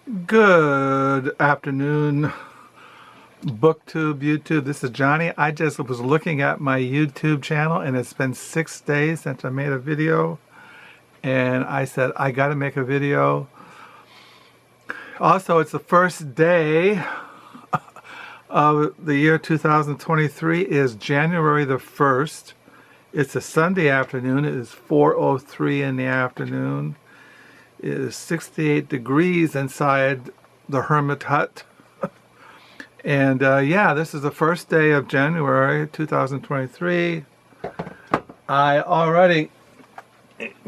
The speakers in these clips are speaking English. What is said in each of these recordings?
Good afternoon, BookTube, YouTube. This is Johnny. I just was looking at my YouTube channel and it's been 6 days since I made a video. And I said, I gotta make a video. Also, it's the first day of the year 2023 is January the 1st. It's a Sunday afternoon. It is 4:03 in the afternoon. It is 68 degrees inside the hermit hut. And yeah, this is the first day of January 2023. I already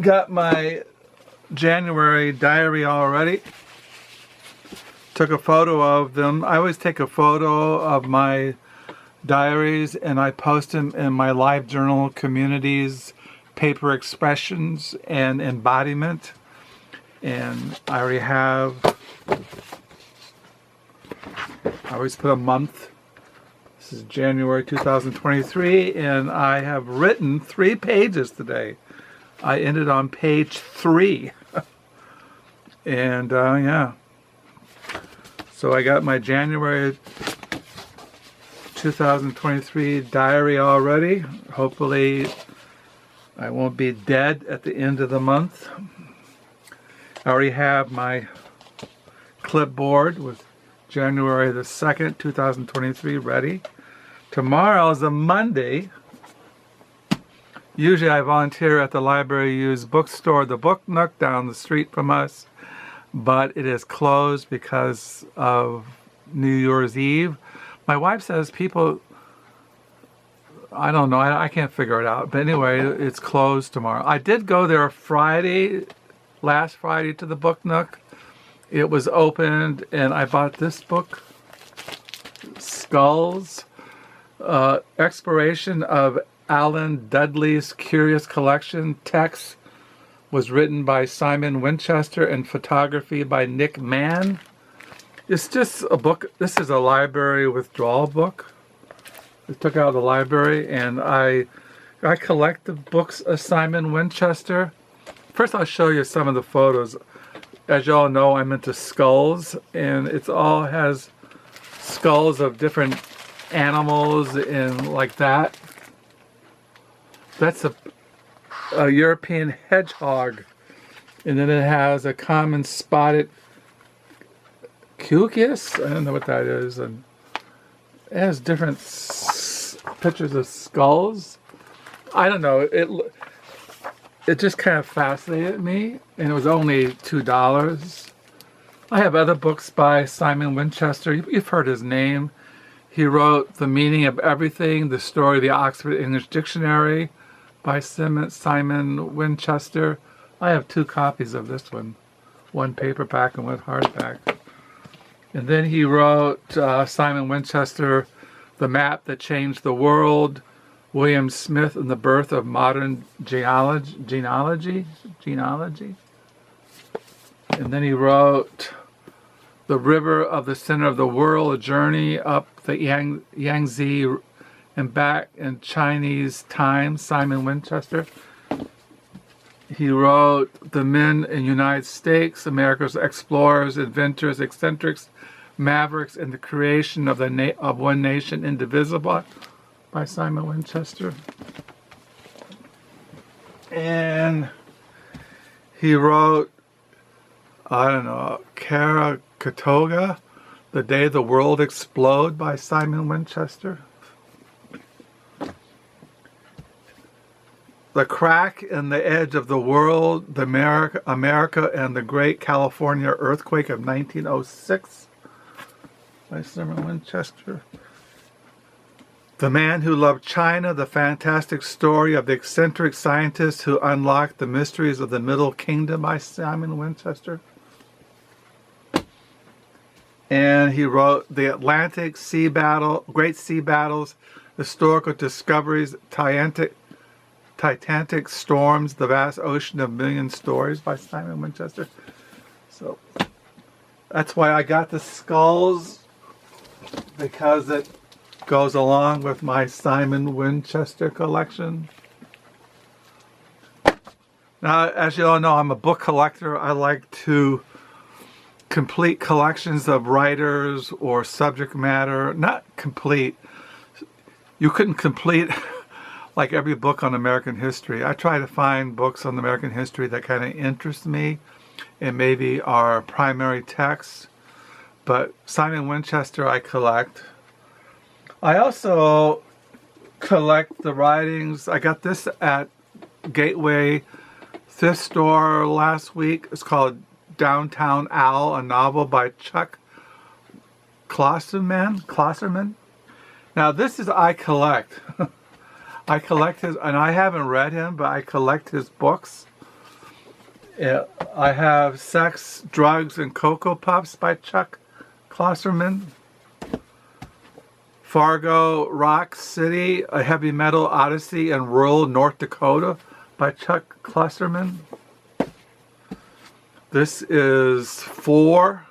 got my January diary already. Took a photo of them. I always take a photo of my diaries and I post them in my live journal communities, paper expressions and embodiment. And I already have, I always put a month. This is January 2023 and I have written 3 pages today. I ended on page 3. And yeah. So I got my January 2023 diary already. Hopefully I won't be dead at the end of the month. I already have my clipboard with January the 2nd, 2023 ready. Tomorrow is a Monday. Usually I volunteer at the Library Used Bookstore, the Book Nook down the street from us, but it is closed because of New Year's Eve. My wife says people, I don't know, I can't figure it out, but anyway, it's closed tomorrow. I did go there Friday, last Friday to the Book Nook. It was opened and I bought this book, Skulls, Exploration of Alan Dudley's Curious Collection. Text was written by Simon Winchester and photography by Nick Mann. It's just a book. This is a library withdrawal book. I took out of the library and I collect the books of Simon Winchester. First I'll show you some of the photos. As you all know, I'm into skulls and it all has skulls of different animals and like that. That's a European hedgehog. And then it has a common spotted cucus. I don't know what that is. And it has different pictures of skulls. I don't know. It just kind of fascinated me, and it was only $2. I have other books by Simon Winchester. You've heard his name. He wrote The Meaning of Everything, the story of the Oxford English Dictionary by Simon Winchester. I have 2 copies of this one paperback and one hardback. And then he wrote Simon Winchester, The Map That Changed the World, William Smith and the Birth of Modern Genealogy. And then he wrote The River of the Center of the World, a journey up the Yangtze and back in Chinese time, Simon Winchester. He wrote The Men in United States, America's Explorers, Inventors, Eccentrics, Mavericks, and the Creation of One Nation Indivisible by Simon Winchester. And he wrote, I don't know, Karakatoga, The Day the World Exploded by Simon Winchester. The Crack in the Edge of the World, America and the Great California Earthquake of 1906 by Simon Winchester. The Man Who Loved China, the fantastic story of the eccentric scientist who unlocked the mysteries of the Middle Kingdom by Simon Winchester. And he wrote The Atlantic Sea Battle, Great Sea Battles, Historical Discoveries, Titanic Storms, The Vast Ocean of Million Stories by Simon Winchester. So that's why I got the skulls, because it goes along with my Simon Winchester collection. Now, as you all know, I'm a book collector. I like to complete collections of writers or subject matter. Not complete. You couldn't complete like every book on American history. I try to find books on American history that kind of interest me and maybe are primary texts. But Simon Winchester I collect. I also collect the writings. I got this at Gateway Thrift Store last week. It's called Downtown Owl, a novel by Chuck Klosterman. Now this is I collect. I collect his, and I haven't read him, but I collect his books. I have Sex, Drugs, and Cocoa Puffs by Chuck Klosterman. Fargo, Rock City, A Heavy Metal Odyssey in Rural North Dakota by Chuck Klosterman. This is 4.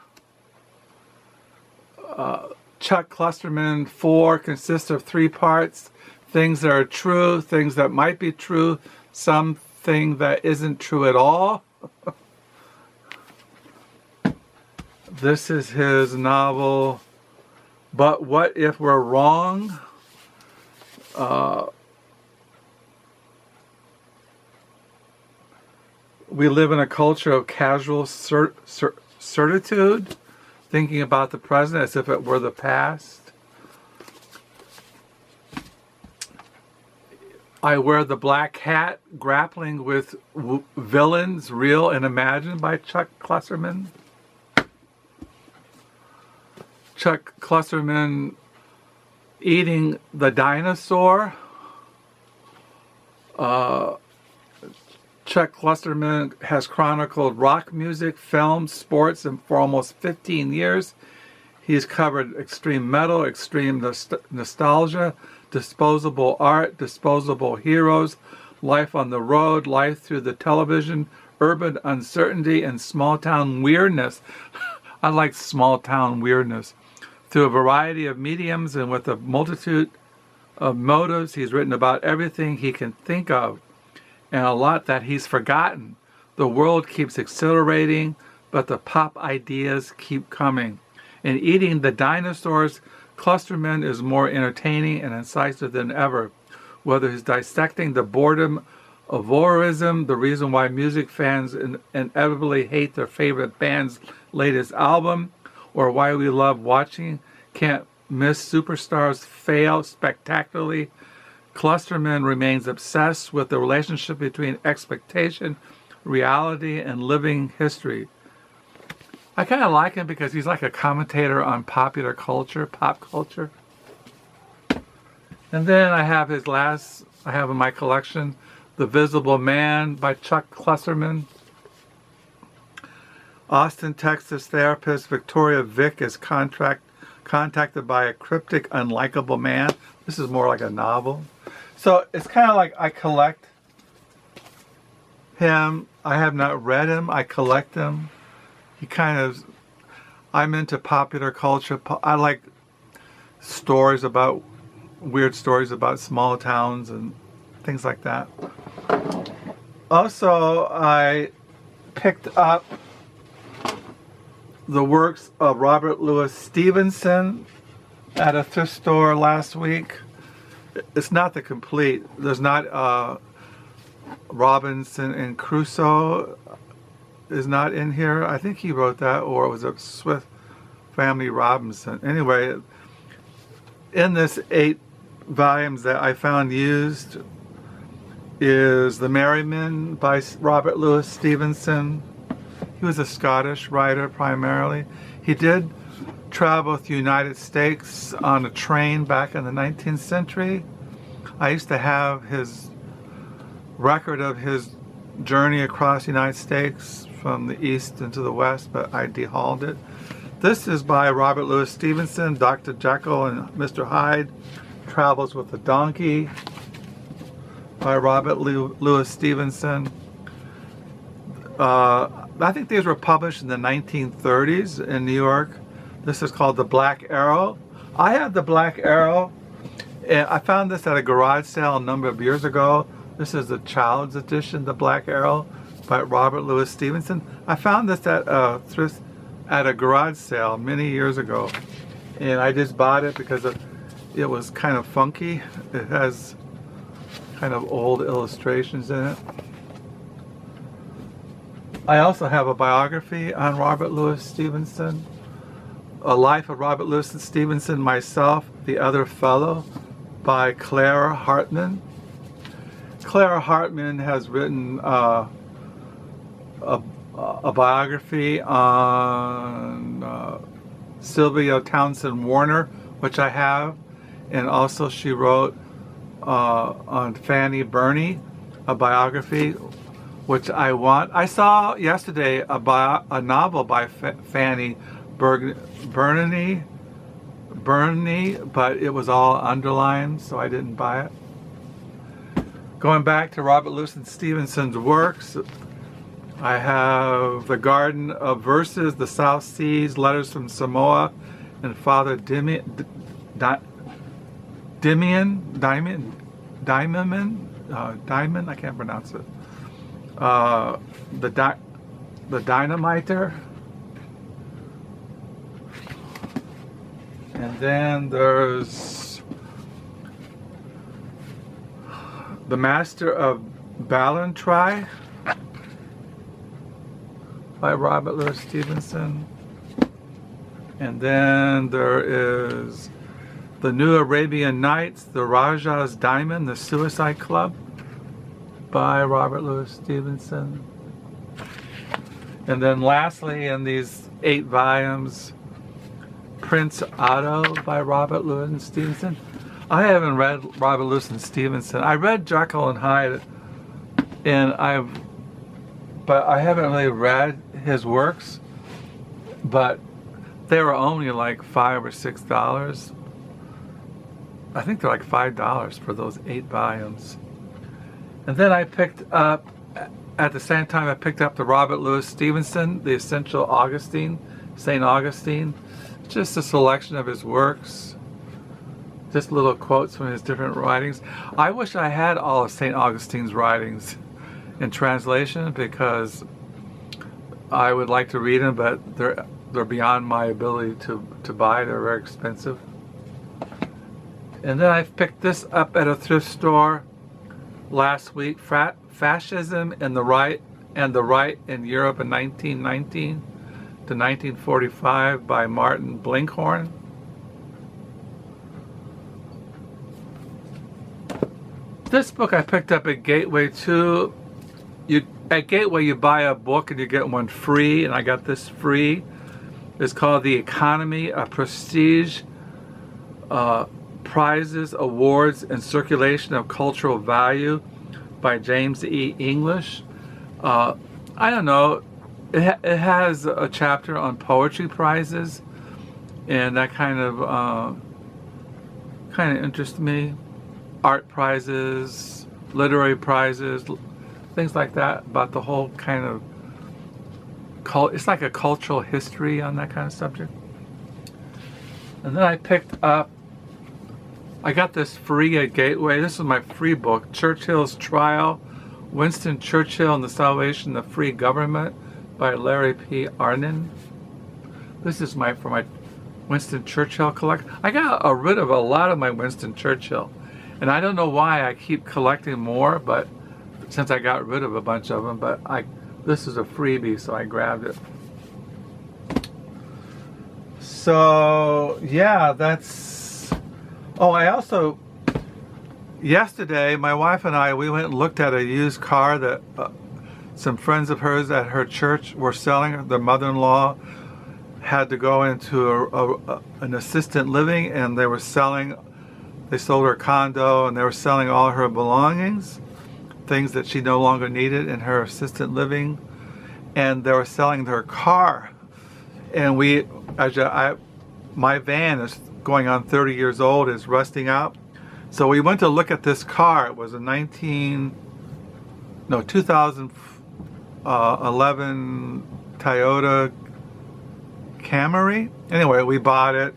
Chuck Klosterman 4 consists of 3 parts. Things that are true, things that might be true, something that isn't true at all. This is his novel, But What If We're Wrong? We live in a culture of casual certitude, thinking about the present as if it were the past. I Wear the Black Hat, Grappling with Villains, Real and Imagined by Chuck Klosterman. Chuck Klosterman, Eating the Dinosaur. Chuck Klosterman has chronicled rock music, film, sports, and for almost 15 years. He's covered extreme metal, extreme nostalgia, disposable art, disposable heroes, life on the road, life through the television, urban uncertainty, and small-town weirdness. I like small-town weirdness. Through a variety of mediums and with a multitude of motives, he's written about everything he can think of and a lot that he's forgotten. The world keeps accelerating, but the pop ideas keep coming. In Eating the Dinosaurs, Klosterman is more entertaining and incisive than ever. Whether he's dissecting the boredom of voyeurism, the reason why music fans inevitably hate their favorite band's latest album, or why we love watching can't miss superstars fail spectacularly, Klosterman remains obsessed with the relationship between expectation, reality, and living history. I kind of like him because he's like a commentator on popular culture, pop culture. And then I have his last, I have in my collection, The Visible Man by Chuck Klosterman. Austin, Texas therapist Victoria Vick is contacted by a cryptic, unlikable man. This is more like a novel. So it's kind of like I collect him. I have not read him. I collect him. He kind of, I'm into popular culture. I like stories about, weird stories about small towns and things like that. Also, I picked up the works of Robert Louis Stevenson at a thrift store last week. It's not the complete. There's not Robinson and Crusoe is not in here. I think he wrote that, or it was a Swift Family Robinson. Anyway, in this 8 volumes that I found used is The Merryman by Robert Louis Stevenson. He was a Scottish writer primarily. He did travel with the United States on a train back in the 19th century. I used to have his record of his journey across the United States from the east into the west, but I dehauled it. This is by Robert Louis Stevenson, Dr. Jekyll and Mr. Hyde, Travels with a Donkey by Robert Louis Stevenson. I think these were published in the 1930s in New York. This is called The Black Arrow. I have The Black Arrow, and I found this at a garage sale a number of years ago. This is the child's edition, The Black Arrow by Robert Louis Stevenson. I found this at at a garage sale many years ago. And I just bought it because it was kind of funky. It has kind of old illustrations in it. I also have a biography on Robert Louis Stevenson, A Life of Robert Louis Stevenson, Myself, The Other Fellow, by Clara Hartman. Clara Hartman has written a biography on Sylvia Townsend Warner, which I have, and also she wrote on Fanny Burney, a biography, which I want. I saw yesterday a novel by Fanny Burney, but it was all underlined, so I didn't buy it. Going back to Robert Louis Stevenson's works, I have The Garden of Verses, The South Seas, Letters from Samoa, and Father Damien, I can't pronounce it. The Dynamiter. And then there's The Master of Ballantrae by Robert Louis Stevenson. And then there is The New Arabian Nights, The Rajah's Diamond, The Suicide Club by Robert Louis Stevenson. And then lastly, in these 8 volumes, Prince Otto by Robert Louis Stevenson. I haven't read Robert Louis Stevenson. I read Jekyll and Hyde, but I haven't really read his works. But they were only like $5 or $6. I think they're like $5 for those 8 volumes. And then I picked up, at the same time I picked up the Robert Louis Stevenson, The Essential Augustine, St. Augustine. Just a selection of his works. Just little quotes from his different writings. I wish I had all of St. Augustine's writings in translation, because I would like to read them, but they're beyond my ability to buy. They're very expensive. And then I picked this up at a thrift store last week, Fascism and the Right in Europe in 1919 to 1945 by Martin Blinkhorn. This book I picked up at Gateway too. At Gateway you buy a book and you get one free, and I got this free. It's called The Economy of Prestige, Prizes, Awards, and Circulation of Cultural Value by James E. English. I don't know, it has a chapter on poetry prizes, and that kind of interests me. Art prizes, literary prizes, things like that, about the whole kind of it's like a cultural history on that kind of subject. And then I picked up, I got this free at Gateway. This is my free book, Churchill's Trial, Winston Churchill and the Salvation of Free Government by Larry P. Arnin. This is for my Winston Churchill collection. I got rid of a lot of my Winston Churchill, and I don't know why I keep collecting more, but since I got rid of a bunch of them, but this is a freebie, so I grabbed it. So yeah, that's. Oh, I also, yesterday, my wife and I, we went and looked at a used car that some friends of hers at her church were selling. Their mother-in-law had to go into an assisted living, and they sold her condo, and they were selling all her belongings, things that she no longer needed in her assisted living, and they were selling her car. And my van is going on 30 years old, is rusting out. So we went to look at this car. It was a 2011 Toyota Camry. Anyway, we bought it,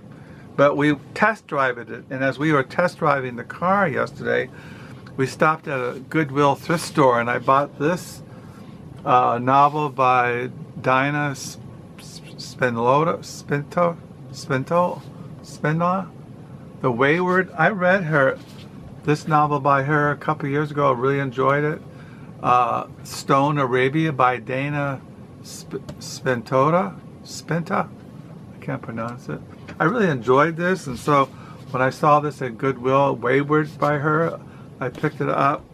but we test drove it. And as we were test driving the car yesterday, we stopped at a Goodwill thrift store, and I bought this novel by Dana Spinola. The Wayward. I read this novel by her a couple years ago. I really enjoyed it. Stone Arabia by Dana Spiotta. I can't pronounce it. I really enjoyed this, and so when I saw this at Goodwill, Wayward by her, I picked it up.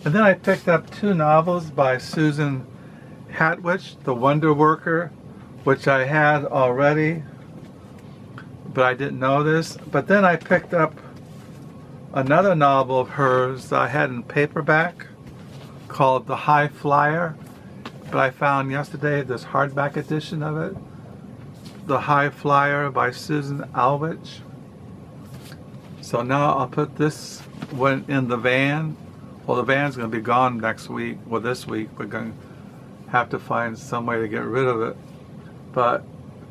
And then I picked up two novels by Susan Howatch, The Wonder Worker, which I had already, but I didn't know this. But then I picked up another novel of hers I had in paperback called The High Flyer, but I found yesterday this hardback edition of it, The High Flyer by Susan Howatch. So now I'll put this one in the van. Well, the van's going to be gone next week. Well, this week we're going to have to find some way to get rid of it. But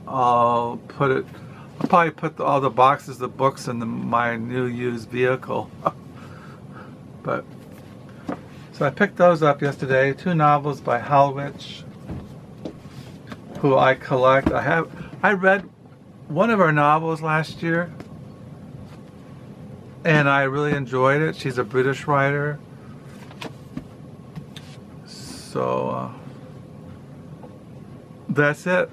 I'll probably put all the boxes of books in my new used vehicle. But so I picked those up yesterday. Two novels by Howatch, who I collect. I read one of her novels last year, and I really enjoyed it. She's a British writer. So that's it.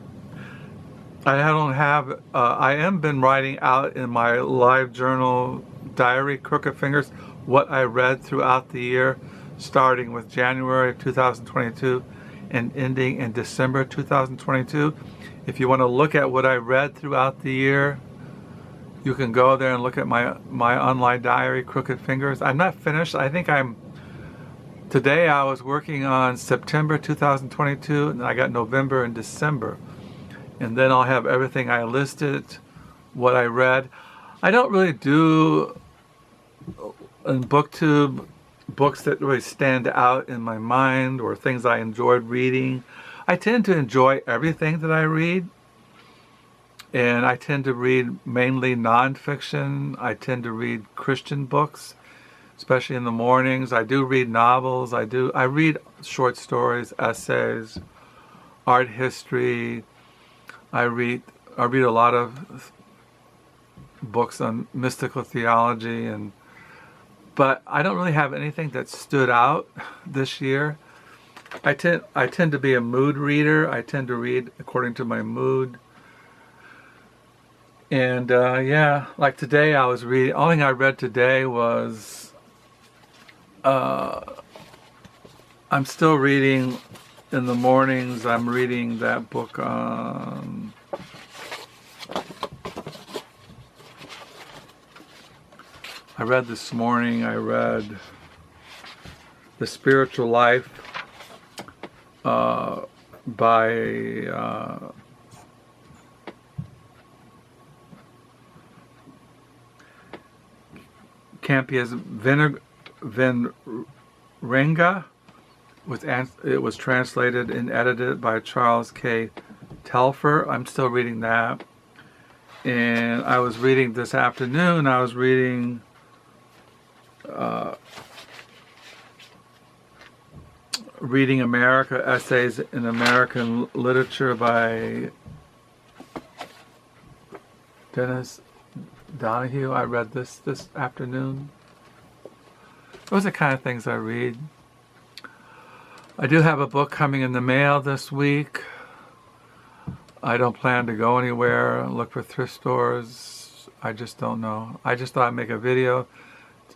I have been writing out in my live journal diary, Crooked Fingers, what I read throughout the year, starting with January of 2022 and ending in December 2022. If you want to look at what I read throughout the year, you can go there and look at my online diary, Crooked Fingers. I'm not finished. I think today I was working on September 2022, and I got November and December. And then I'll have everything I listed, what I read. I don't really do in BookTube books that really stand out in my mind or things I enjoyed reading. I tend to enjoy everything that I read. And I tend to read mainly nonfiction. I tend to read Christian books, especially in the mornings. I do read novels. I read short stories, essays, art history. I read a lot of books on mystical theology, but I don't really have anything that stood out this year. I tend to be a mood reader. I tend to read according to my mood. And yeah, like today I was reading, only thing I read today was, I'm still reading in the mornings. I'm reading that book on, I read this morning, I read The Spiritual Life by Campius Venrenga. It was translated and edited by Charles K. Telfer. I'm still reading that. And I was reading this afternoon, I was reading Reading America, Essays in American Literature by Dennis Donahue. I read this afternoon. Those are the kind of things I read. I do have a book coming in the mail this week. I don't plan to go anywhere, look for thrift stores. I just don't know. I just thought I'd make a video,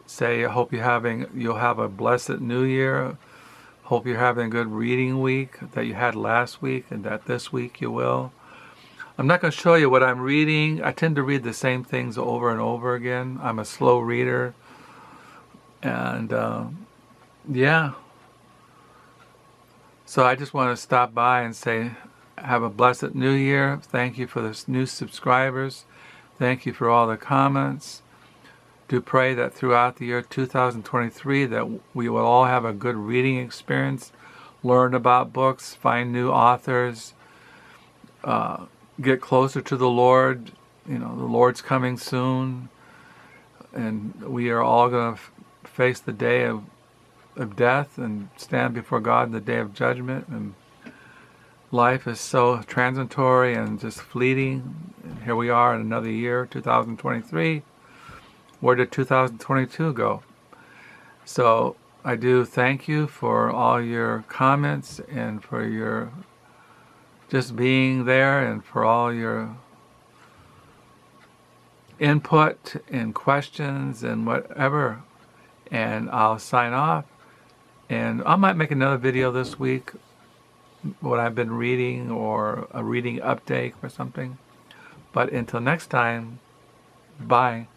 say I hope you'll have a blessed new year. Hope you're having a good reading week that you had last week and that this week you will. I'm not going to show you what I'm reading. I tend to read the same things over and over again. I'm a slow reader. And yeah. So I just want to stop by and say, have a blessed new year. Thank you for the new subscribers. Thank you for all the comments. Do pray that throughout the year 2023 that we will all have a good reading experience, learn about books, find new authors, get closer to the Lord. You know, the Lord's coming soon, and we are all going to face the day of death and stand before God in the day of judgment. And life is so transitory and just fleeting. Here we are in another year, 2023. Where did 2022 go? So I do thank you for all your comments and for your just being there and for all your input and questions and whatever. And I'll sign off. And I might make another video this week, what I've been reading or a reading update or something. But until next time, bye.